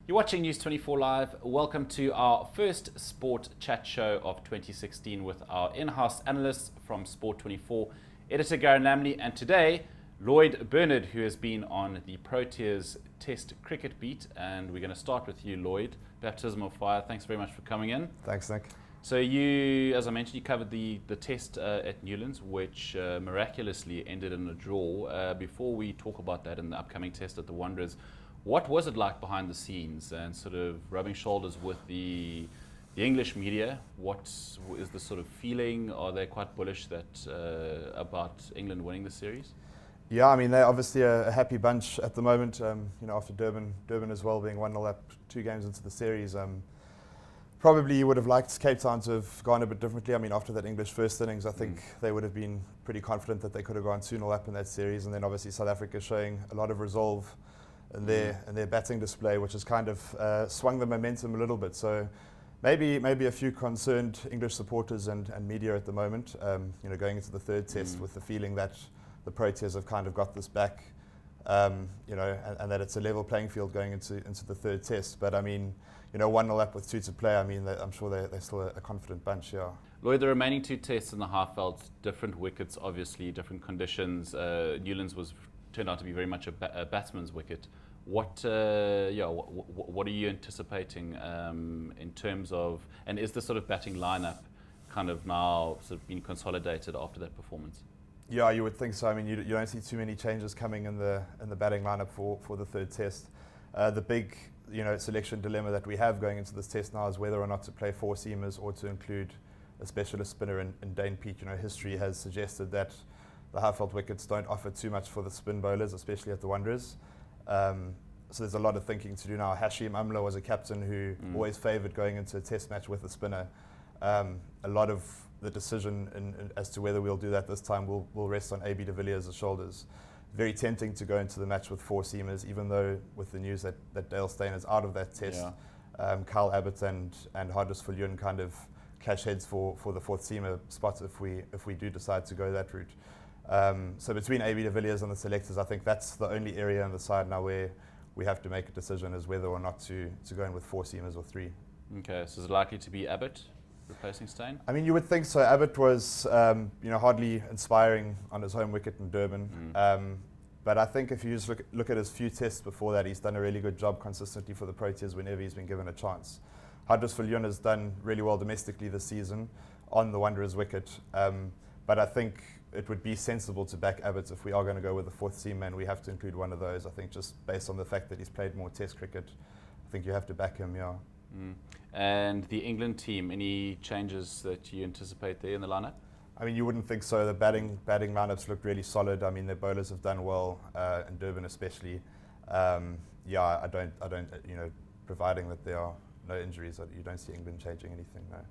You're watching News 24 Live. Welcome to our first sport chat show of 2016 with our in-house analysts from Sport 24, editor Gary Lamley, and today, Lloyd Bernard, who has been on the Proteas Test Cricket beat. And we're going to start with you, Lloyd. Baptism of fire. Thanks very much for coming in. Thanks, Nick. So you, as I mentioned, you covered the test at Newlands, which miraculously ended in a draw. Before we talk about that and the upcoming test at the Wanderers, what was it like behind the scenes and sort of rubbing shoulders with the English media? What is the sort of feeling? Are they quite bullish that about England winning the series? Yeah, I mean, they're obviously a happy bunch at the moment, after Durban as well being 1-0 up 2 games into the series. Probably you would have liked Cape Town to have gone a bit differently. I mean, after that English first innings, I think they would have been pretty confident that they could have gone 2-0 up in that series. And then obviously South Africa showing a lot of resolve in their batting display, which has kind of swung the momentum a little bit. So maybe a few concerned English supporters and media at the moment, going into the third test with the feeling that the Proteas have kind of got this back, and that it's a level playing field going into the third test. But I mean, 1-0 up with 2 to play, I mean, I'm sure they're still a confident bunch, yeah. Lloyd, the remaining 2 tests in the Highveld, different wickets, obviously, different conditions. Newlands turned out to be very much a batsman's wicket. What are you anticipating in terms of, and is the sort of batting lineup kind of now sort of been consolidated after that performance? Yeah, you would think so. I mean, you don't see too many changes coming in the batting lineup for the third test. The big selection dilemma that we have going into this test now is whether or not to play 4 seamers or to include a specialist spinner in Piedt. History has suggested that the Highveld wickets don't offer too much for the spin bowlers, especially at the Wanderers. So there's a lot of thinking to do now. Hashim Amla was a captain who always favoured going into a test match with a spinner. A lot of the decision as to whether we'll do that this time will rest on AB de Villiers' shoulders. Very tempting to go into the match with 4 seamers, even though with the news that Dale Steyn is out of that test, Kyle Abbott and Hardus Viljoen kind of clash heads for the 4th seamer spot if we do decide to go that route. So between AB de Villiers and the selectors, I think that's the only area on the side now where we have to make a decision as whether or not to go in with 4 seamers or 3. Okay, so is it likely to be Abbott replacing Steyn? I mean, you would think so. Abbott was, hardly inspiring on his home wicket in Durban. But I think if you just look at his few tests before that, he's done a really good job consistently for the Proteas whenever he's been given a chance. Hardus Viljoen has done really well domestically this season on the Wanderers wicket. But I think it would be sensible to back Abbott if we are going to go with the 4th seamer, and we have to include one of those. I think just based on the fact that he's played more test cricket, I think you have to back him, yeah. And the England team, any changes that you anticipate there in the lineup? I mean, you wouldn't think so. The batting lineups look really solid. I mean, their bowlers have done well, in Durban especially. I don't, providing that there are no injuries, you don't see England changing anything, no.